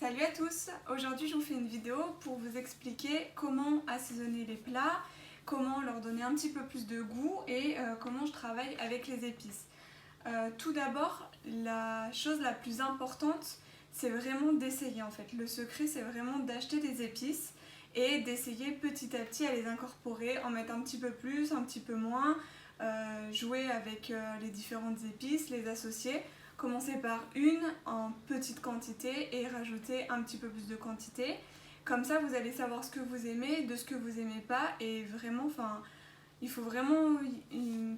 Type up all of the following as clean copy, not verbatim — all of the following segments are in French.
Salut à tous! Aujourd'hui je vous fais une vidéo pour vous expliquer comment assaisonner les plats, comment leur donner un petit peu plus de goût et comment je travaille avec les épices. Tout d'abord, la chose la plus importante, c'est vraiment d'essayer en fait. Le secret, c'est vraiment d'acheter des épices et d'essayer petit à petit à les incorporer, en mettre un petit peu plus, un petit peu moins, jouer avec les différentes épices, les associer. Commencer par une en petite quantité et rajouter un petit peu plus de quantité. Comme ça, vous allez savoir ce que vous aimez, de ce que vous aimez pas et vraiment, il faut vraiment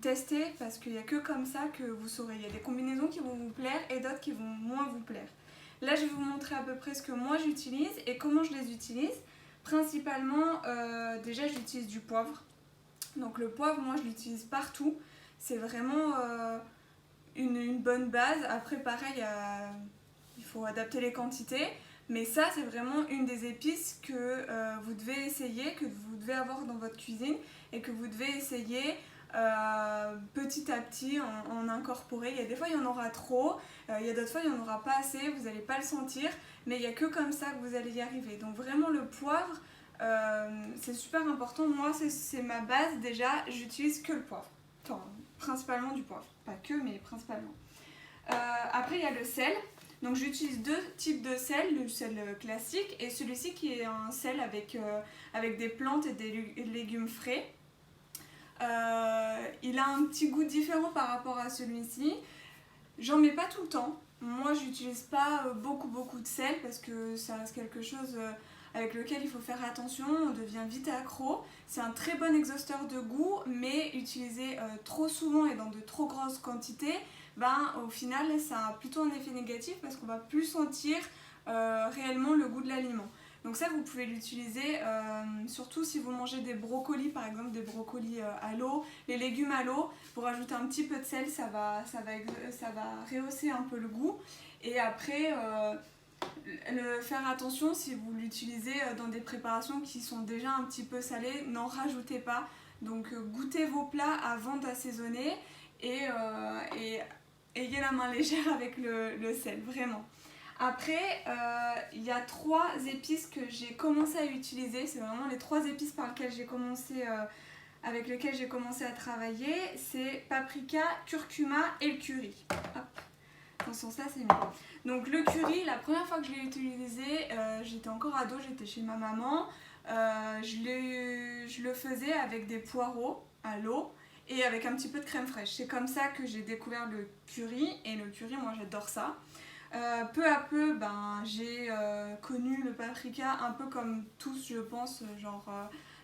tester parce qu'il n'y a que comme ça que vous saurez. Il y a des combinaisons qui vont vous plaire et d'autres qui vont moins vous plaire. Là, je vais vous montrer à peu près ce que moi j'utilise et comment je les utilise. Principalement, déjà j'utilise du poivre. Donc le poivre, moi je l'utilise partout. C'est vraiment une bonne base. Après pareil, il faut adapter les quantités. Mais ça c'est vraiment une des épices que vous devez essayer, que vous devez avoir dans votre cuisine et que vous devez essayer petit à petit en incorporer. Il y a des fois il y en aura trop, il y a d'autres fois il n'y en aura pas assez, vous n'allez pas le sentir. Mais il n'y a que comme ça que vous allez y arriver. Donc vraiment le poivre, c'est super important. Moi c'est ma base déjà, j'utilise que le poivre. Enfin, principalement du poivre, pas que mais principalement. Après il y a le sel. Donc j'utilise deux types de sel, le sel classique et celui-ci qui est un sel avec des plantes et des légumes frais. Il a un petit goût différent par rapport à celui-ci. J'en mets pas tout le temps. Moi j'utilise pas beaucoup de sel parce que ça reste quelque chose avec lequel il faut faire attention, on devient vite accro. C'est un très bon exhausteur de goût, mais utilisé trop souvent et dans de trop grosses quantités, au final ça a plutôt un effet négatif parce qu'on va plus sentir réellement le goût de l'aliment. Donc ça vous pouvez l'utiliser surtout si vous mangez des brocolis, par exemple des brocolis à l'eau, les légumes à l'eau, vous rajoutez un petit peu de sel, ça va rehausser un peu le goût. Et après faire attention si vous l'utilisez dans des préparations qui sont déjà un petit peu salées, n'en rajoutez pas. Donc goûtez vos plats avant d'assaisonner et ayez la main légère avec le sel, vraiment. Après, il y a trois épices que j'ai commencé à utiliser. C'est vraiment les trois épices avec lesquelles j'ai commencé à travailler. C'est paprika, curcuma et le curry. Hop. Dans ce sens-là, c'est mieux. Donc le curry, la première fois que je l'ai utilisé, j'étais encore ado, j'étais chez ma maman. Je le faisais avec des poireaux à l'eau et avec un petit peu de crème fraîche. C'est comme ça que j'ai découvert le curry. Et le curry, moi j'adore ça. Peu à peu, j'ai connu le paprika un peu comme tous, je pense,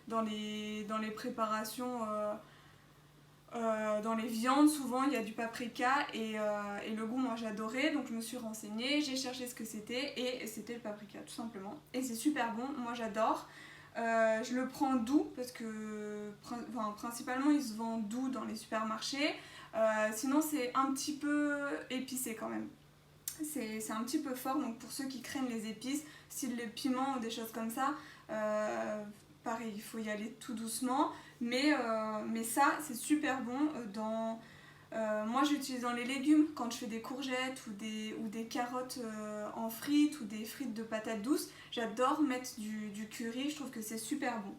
dans les préparations, dans les viandes, souvent il y a du paprika et le goût, moi j'adorais, donc je me suis renseignée, j'ai cherché ce que c'était et c'était le paprika tout simplement. Et c'est super bon, moi j'adore. Je le prends doux parce que principalement il se vend doux dans les supermarchés, sinon c'est un petit peu épicé quand même. C'est un petit peu fort, donc pour ceux qui craignent les épices, style le piment ou des choses comme ça, pareil, il faut y aller tout doucement. Mais ça, c'est super bon. Moi, j'utilise dans les légumes quand je fais des courgettes ou des carottes en frites ou des frites de patates douces. J'adore mettre du curry, je trouve que c'est super bon.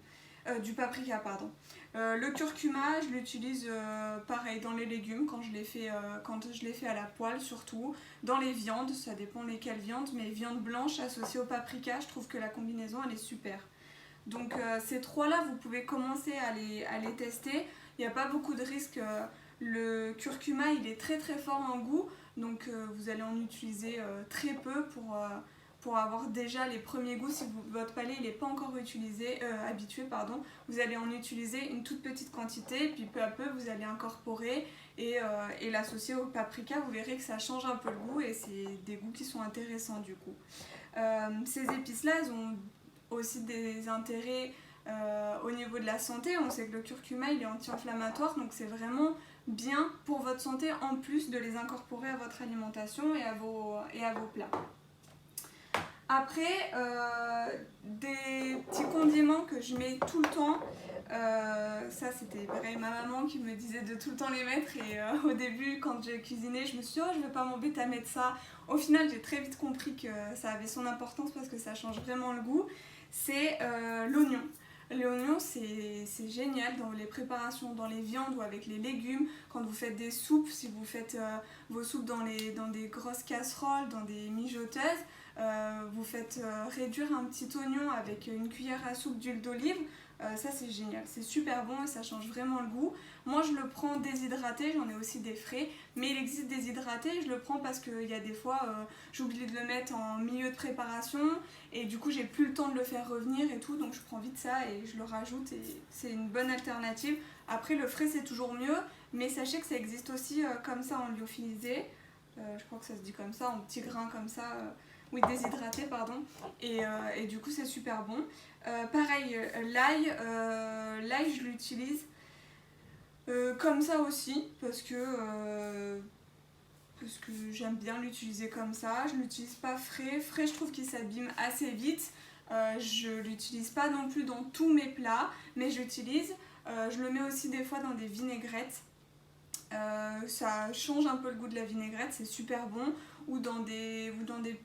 Du paprika, pardon. Le curcuma, je l'utilise pareil dans les légumes quand je l'ai fait à la poêle surtout. Dans les viandes, ça dépend lesquelles viandes, mais viande blanche associée au paprika, je trouve que la combinaison elle est super. Donc ces trois-là, vous pouvez commencer à les tester. Il n'y a pas beaucoup de risques. Le curcuma, il est très très fort en goût, donc vous allez en utiliser très peu pour avoir déjà les premiers goûts. Si votre palais n'est pas encore habitué, vous allez en utiliser une toute petite quantité, puis peu à peu vous allez incorporer et l'associer au paprika. Vous verrez que ça change un peu le goût et c'est des goûts qui sont intéressants du coup. Ces épices-là, elles ont aussi des intérêts au niveau de la santé. On sait que le curcuma il est anti-inflammatoire, donc c'est vraiment bien pour votre santé en plus de les incorporer à votre alimentation et à vos plats. Après, des petits condiments que je mets tout le temps, ça c'était pareil, ma maman qui me disait de tout le temps les mettre et au début quand j'ai cuisiné je me suis dit oh je vais pas m'embêter à mettre ça. Au final j'ai très vite compris que ça avait son importance parce que ça change vraiment le goût. C'est l'oignon. L'oignon c'est génial dans les préparations, dans les viandes ou avec les légumes, quand vous faites des soupes, si vous faites vos soupes dans des grosses casseroles, dans des mijoteuses, vous faites réduire un petit oignon avec une cuillère à soupe d'huile d'olive, ça c'est génial, c'est super bon et ça change vraiment le goût. Moi je le prends déshydraté, j'en ai aussi des frais, mais il existe déshydraté, je le prends parce qu'il y a des fois j'oublie de le mettre en milieu de préparation et du coup j'ai plus le temps de le faire revenir et tout, donc je prends vite ça et je le rajoute et c'est une bonne alternative. Après le frais c'est toujours mieux, mais sachez que ça existe aussi comme ça en lyophilisé, je crois que ça se dit comme ça, en petits grains comme ça. Oui, déshydraté, pardon. Et du coup, c'est super bon. Pareil, l'ail, je l'utilise comme ça aussi, parce que j'aime bien l'utiliser comme ça. Je l'utilise pas frais. Frais, je trouve qu'il s'abîme assez vite. Je l'utilise pas non plus dans tous mes plats, mais j'utilise. Je le mets aussi des fois dans des vinaigrettes. Ça change un peu le goût de la vinaigrette, c'est super bon. Ou dans des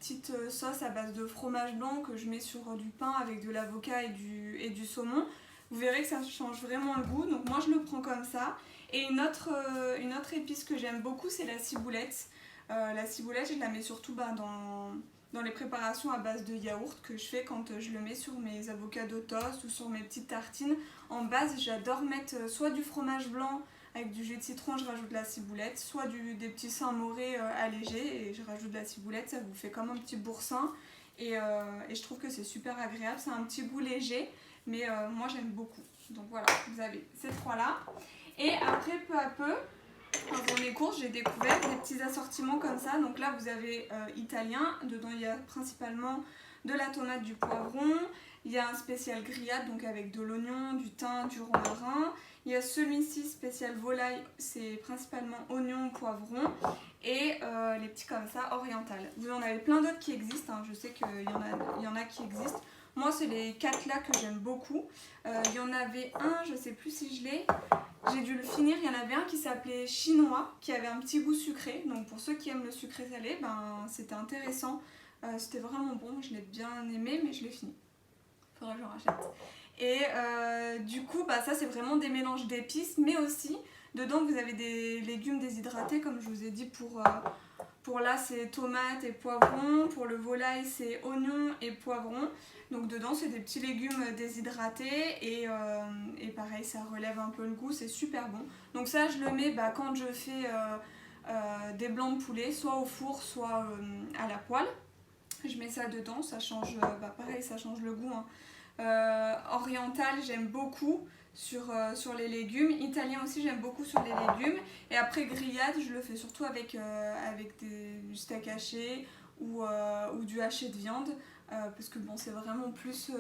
petites sauces à base de fromage blanc que je mets sur du pain avec de l'avocat et du saumon. Vous verrez que ça change vraiment le goût. Donc moi je le prends comme ça. Et une autre épice que j'aime beaucoup, c'est la ciboulette. La ciboulette, je la mets surtout dans les préparations à base de yaourt que je fais quand je le mets sur mes avocados toast ou sur mes petites tartines. En base, j'adore mettre soit du fromage blanc avec du jus de citron, je rajoute de la ciboulette, soit des petits Saint-Moré allégés et je rajoute de la ciboulette, ça vous fait comme un petit boursin et je trouve que c'est super agréable, c'est un petit goût léger mais moi j'aime beaucoup. Donc voilà, vous avez ces trois-là. Et après, peu à peu, dans mes courses, j'ai découvert des petits assortiments comme ça. Donc là, vous avez italien, dedans il y a principalement de la tomate, du poivron. Il y a un spécial grillade, donc avec de l'oignon, du thym, du romarin. Il y a celui-ci spécial volaille, c'est principalement oignon, poivron. Et les petits comme ça, oriental. Vous en avez plein d'autres qui existent, hein. Je sais qu'il y en a qui existent. Moi, c'est les 4 là que j'aime beaucoup. Il y en avait un, je sais plus si je l'ai. J'ai dû le finir. Il y en avait un qui s'appelait chinois, qui avait un petit goût sucré. Donc pour ceux qui aiment le sucré salé, ben, c'était intéressant. C'était vraiment bon. Je l'ai bien aimé, mais je l'ai fini. Faudra que j'en rachète. Et du coup, bah, ça c'est vraiment des mélanges d'épices, mais aussi dedans vous avez des légumes déshydratés, comme je vous ai dit pour là c'est tomate et poivron, pour le volaille c'est oignon et poivron. Donc dedans c'est des petits légumes déshydratés et pareil ça relève un peu le goût, c'est super bon. Donc ça je le mets quand je fais des blancs de poulet, soit au four, soit à la poêle. Je mets ça dedans, ça change, pareil ça change le goût, hein. Oriental j'aime beaucoup sur les légumes, italien aussi j'aime beaucoup sur les légumes, et après grillade je le fais surtout avec du steak haché ou du haché de viande, parce que bon c'est vraiment plus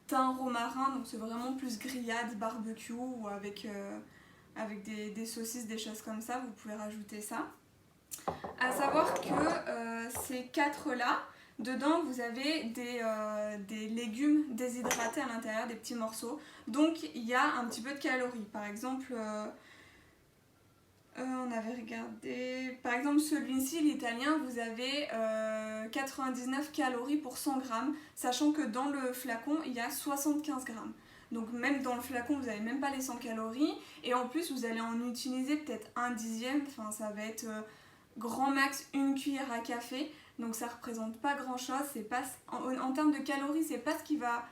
thym romarin, donc c'est vraiment plus grillade, barbecue ou avec des saucisses, des choses comme ça, vous pouvez rajouter ça. À savoir que ces 4 là, dedans vous avez des légumes déshydratés à l'intérieur, des petits morceaux. Donc il y a un petit peu de calories. Par exemple, on avait regardé... Par exemple celui-ci, l'italien, vous avez 99 calories pour 100 grammes. Sachant que dans le flacon, il y a 75 grammes. Donc même dans le flacon, vous n'avez même pas les 100 calories. Et en plus, vous allez en utiliser peut-être un dixième. Enfin, ça va être... grand max une cuillère à café, donc ça représente pas grand chose, c'est pas, en termes de calories c'est pas ce qui va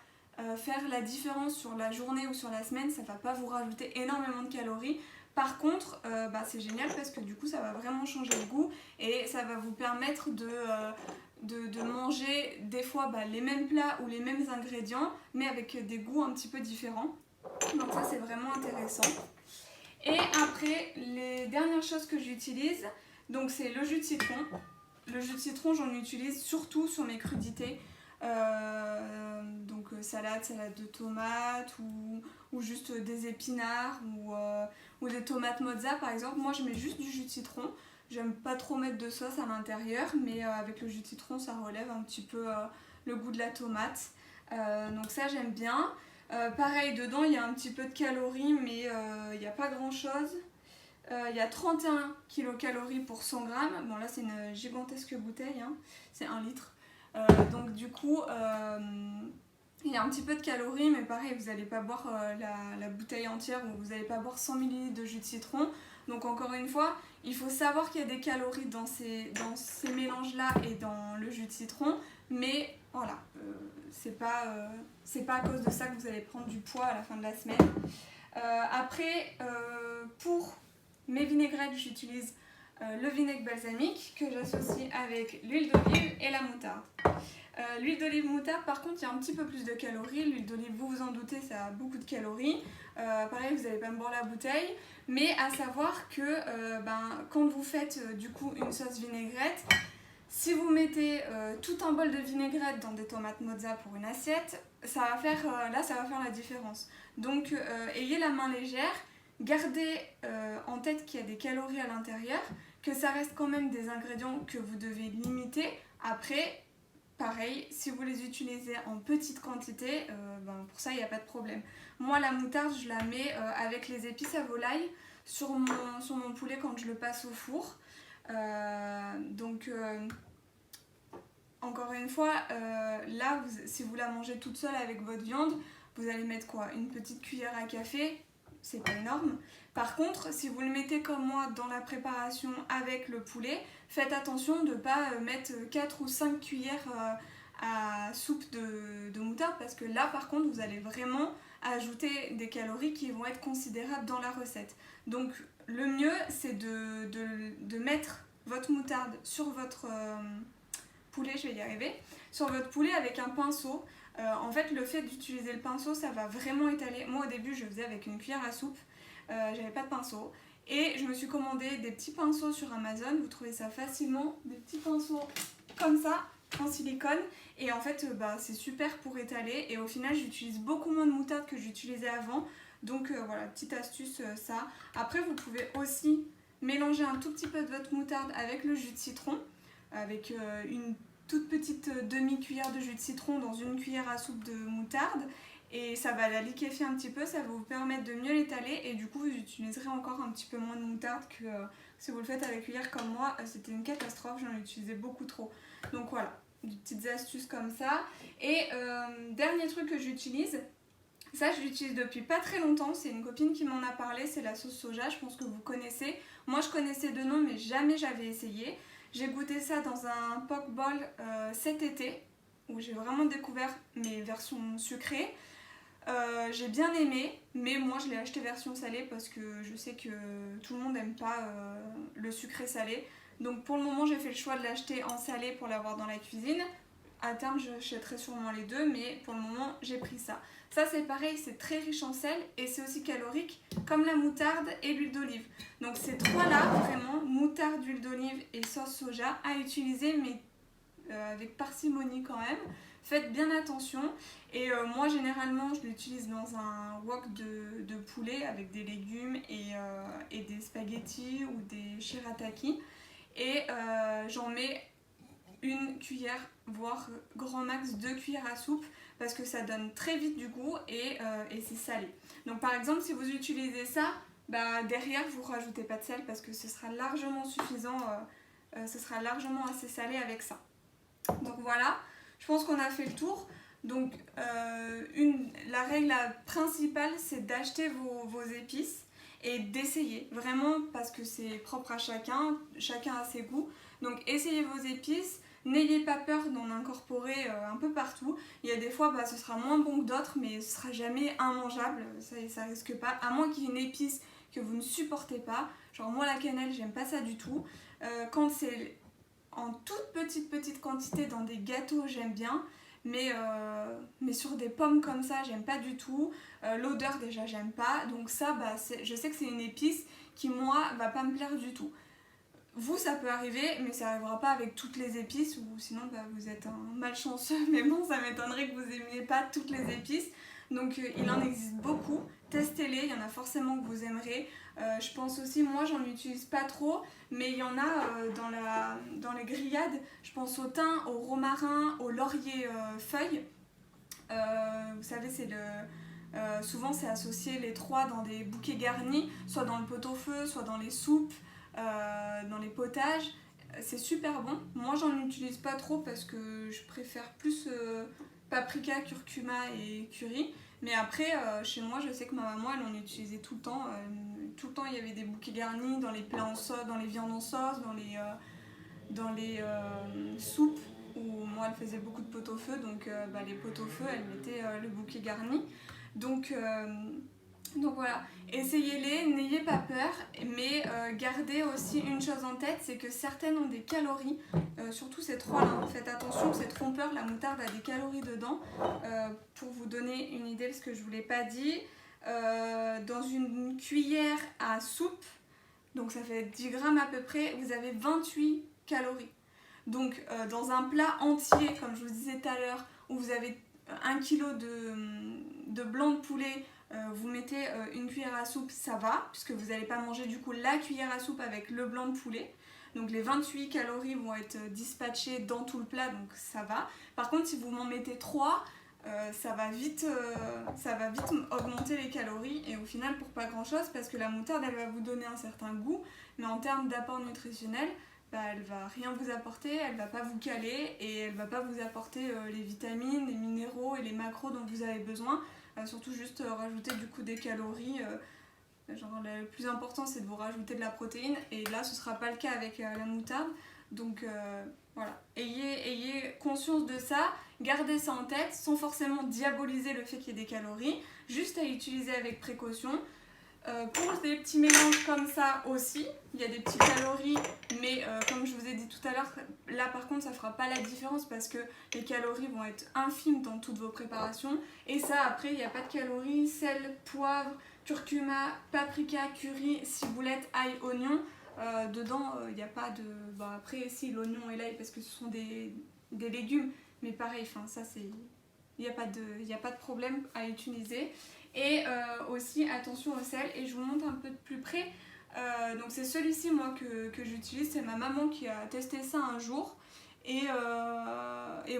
faire la différence sur la journée ou sur la semaine, ça va pas vous rajouter énormément de calories. Par contre c'est génial parce que du coup ça va vraiment changer le goût et ça va vous permettre de manger des fois les mêmes plats ou les mêmes ingrédients mais avec des goûts un petit peu différents, donc ça c'est vraiment intéressant. Et après les dernières choses que j'utilise, donc c'est le jus de citron. Le jus de citron, j'en utilise surtout sur mes crudités. Donc salade de tomates ou juste des épinards ou des tomates mozza par exemple. Moi je mets juste du jus de citron. J'aime pas trop mettre de sauce à l'intérieur, mais avec le jus de citron ça relève un petit peu le goût de la tomate. Donc ça j'aime bien. Pareil, dedans il y a un petit peu de calories, mais il n'y a pas grand chose. Il y a 31 kilocalories pour 100 grammes. Bon, là c'est une gigantesque bouteille, hein. C'est 1 litre. Donc du coup, il y a un petit peu de calories, mais pareil, vous n'allez pas boire la bouteille entière ou vous n'allez pas boire 100 ml de jus de citron. Donc encore une fois, il faut savoir qu'il y a des calories dans ces mélanges-là et dans le jus de citron, mais voilà, c'est pas à cause de ça que vous allez prendre du poids à la fin de la semaine. Après, pour mes vinaigrettes, j'utilise le vinaigre balsamique que j'associe avec l'huile d'olive et la moutarde. L'huile d'olive moutarde, par contre, il y a un petit peu plus de calories. L'huile d'olive, vous vous en doutez, ça a beaucoup de calories. Pareil, vous n'allez pas me boire la bouteille. Mais à savoir que quand vous faites du coup une sauce vinaigrette, si vous mettez tout un bol de vinaigrette dans des tomates mozza pour une assiette, ça va faire la différence. Donc ayez la main légère, gardez en tête qu'il y a des calories à l'intérieur, que ça reste quand même des ingrédients que vous devez limiter. Après, pareil, si vous les utilisez en petite quantité, pour ça il n'y a pas de problème. Moi la moutarde je la mets avec les épices à volaille sur mon poulet quand je le passe au four. Encore une fois, là si vous la mangez toute seule avec votre viande, vous allez mettre quoi? Une petite cuillère à café, c'est pas énorme. Par contre, si vous le mettez comme moi dans la préparation avec le poulet, faites attention de ne pas mettre 4 ou 5 cuillères à soupe de moutarde, parce que là par contre vous allez vraiment ajouter des calories qui vont être considérables dans la recette. Donc le mieux c'est de mettre votre moutarde sur votre poulet, je vais y arriver, sur votre poulet avec un pinceau. En fait le fait d'utiliser le pinceau ça va vraiment étaler. Moi au début je faisais avec une cuillère à soupe, j'avais pas de pinceau. Et je me suis commandé des petits pinceaux sur Amazon, vous trouvez ça facilement, des petits pinceaux comme ça, en silicone. Et en fait, c'est super pour étaler. Et au final, j'utilise beaucoup moins de moutarde que j'utilisais avant. Donc voilà, petite astuce, ça. Après, vous pouvez aussi mélanger un tout petit peu de votre moutarde avec le jus de citron, avec une toute petite demi-cuillère de jus de citron dans une cuillère à soupe de moutarde. Et ça va la liquéfier un petit peu, ça va vous permettre de mieux l'étaler et du coup vous utiliserez encore un petit peu moins de moutarde que si vous le faites avec cuillère comme moi, c'était une catastrophe, j'en utilisais beaucoup trop. Donc voilà, des petites astuces comme ça. Et dernier truc que j'utilise, ça je l'utilise depuis pas très longtemps, c'est une copine qui m'en a parlé, c'est la sauce soja, je pense que vous connaissez. Moi je connaissais de nom mais jamais j'avais essayé. J'ai goûté ça dans un poke bowl cet été, où j'ai vraiment découvert mes versions sucrées. J'ai bien aimé, mais moi je l'ai acheté version salée parce que je sais que tout le monde n'aime pas le sucré salé. Donc pour le moment j'ai fait le choix de l'acheter en salé pour l'avoir dans la cuisine. À terme j'achèterai sûrement les deux, mais pour le moment j'ai pris ça. Ça c'est pareil, c'est très riche en sel et c'est aussi calorique comme la moutarde et l'huile d'olive. Donc ces trois là vraiment, moutarde, huile d'olive et sauce soja, à utiliser mais avec parcimonie quand même. Faites bien attention. Et moi généralement je l'utilise dans un wok de poulet avec des légumes et des spaghettis ou des shirataki. Et j'en mets une cuillère, voire grand max 2 cuillères à soupe, parce que ça donne très vite du goût et c'est salé. Donc par exemple si vous utilisez ça, derrière vous rajoutez pas de sel parce que ce sera largement suffisant, ce sera largement assez salé avec ça. Donc voilà, je pense qu'on a fait le tour. Donc la règle principale c'est d'acheter vos épices et d'essayer vraiment parce que c'est propre à chacun a ses goûts. Donc essayez vos épices, n'ayez pas peur d'en incorporer un peu partout. Il y a des fois ce sera moins bon que d'autres mais ce sera jamais immangeable, ça risque pas, à moins qu'il y ait une épice que vous ne supportez pas. Genre moi la cannelle j'aime pas ça du tout. Quand c'est en toute petite quantité dans des gâteaux j'aime bien, mais sur des pommes comme ça j'aime pas du tout. L'odeur déjà j'aime pas, donc ça je sais que c'est une épice qui moi va pas me plaire du tout. Vous ça peut arriver mais ça arrivera pas avec toutes les épices ou sinon vous êtes un malchanceux, mais bon ça m'étonnerait que vous aimiez pas toutes les épices. Donc il en existe beaucoup, testez-les, il y en a forcément que vous aimerez. Je pense aussi, moi j'en utilise pas trop, mais il y en a dans les grillades. Je pense au thym, au romarin, au laurier feuille. Vous savez, souvent c'est associé les trois dans des bouquets garnis, soit dans le pot-au-feu, soit dans les soupes, dans les potages. C'est super bon. Moi j'en utilise pas trop parce que je préfère plus paprika, curcuma et curry. Mais après, chez moi, je sais que ma maman, elle en utilisait tout le temps. Tout le temps, il y avait des bouquets garnis dans les plats en sauce, dans les viandes en sauce, dans les soupes où moi, elle faisait beaucoup de pot-au-feu. Donc, les pot-au-feu, elle mettait le bouquet garni. Donc, voilà, essayez-les, n'ayez pas peur, mais gardez aussi une chose en tête, c'est que certaines ont des calories, surtout ces trois-là. Faites attention, c'est trompeur, la moutarde a des calories dedans. Pour vous donner une idée, parce que je ne vous l'ai pas dit, dans une cuillère à soupe, donc ça fait 10 grammes à peu près, vous avez 28 calories. Donc dans un plat entier, comme je vous disais tout à l'heure, où vous avez 1 kg de blanc de poulet, vous mettez une cuillère à soupe, ça va, puisque vous n'allez pas manger du coup la cuillère à soupe avec le blanc de poulet. Donc les 28 calories vont être dispatchées dans tout le plat, donc ça va. Par contre, si vous m'en mettez 3, ça va vite augmenter les calories et au final pour pas grand chose, parce que la moutarde elle va vous donner un certain goût, mais en termes d'apport nutritionnel, elle va rien vous apporter, elle va pas vous caler et elle va pas vous apporter les vitamines, les minéraux et les macros dont vous avez besoin. Surtout juste rajouter du coup des calories. Le plus important c'est de vous rajouter de la protéine et là ce sera pas le cas avec la moutarde. Donc voilà, ayez conscience de ça, gardez ça en tête sans forcément diaboliser le fait qu'il y ait des calories, juste à utiliser avec précaution. Pour des petits mélanges comme ça aussi, il y a des petites calories, mais comme je vous ai dit tout à l'heure, là par contre ça fera pas la différence parce que les calories vont être infimes dans toutes vos préparations. Et ça après il n'y a pas de calories, sel, poivre, curcuma, paprika, curry, ciboulette, ail, oignon. Dedans il n'y a pas de... après si l'oignon et l'ail parce que ce sont des légumes, mais pareil, ça c'est... Il n'y a pas de problème à utiliser. Et aussi attention au sel, et je vous montre un peu de plus près. Donc c'est celui-ci moi que j'utilise, c'est ma maman qui a testé ça un jour. Et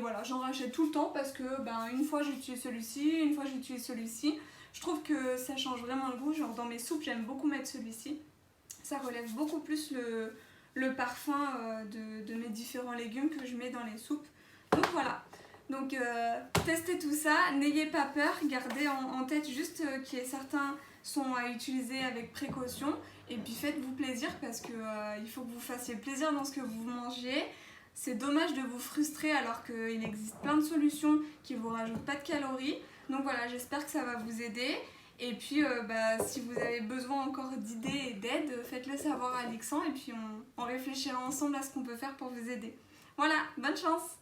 voilà, j'en rachète tout le temps parce que une fois j'utilise celui-ci, une fois j'utilise celui-ci. Je trouve que ça change vraiment le goût, genre dans mes soupes j'aime beaucoup mettre celui-ci. Ça relève beaucoup plus le parfum de mes différents légumes que je mets dans les soupes. Donc voilà. Donc testez tout ça, n'ayez pas peur, gardez en tête juste que certains sont à utiliser avec précaution et puis faites-vous plaisir parce que il faut que vous fassiez plaisir dans ce que vous mangez. C'est dommage de vous frustrer alors qu'il existe plein de solutions qui ne vous rajoutent pas de calories. Donc voilà, j'espère que ça va vous aider. Et puis si vous avez besoin encore d'idées et d'aide, faites-le savoir à Alexandre et puis on réfléchira ensemble à ce qu'on peut faire pour vous aider. Voilà, bonne chance!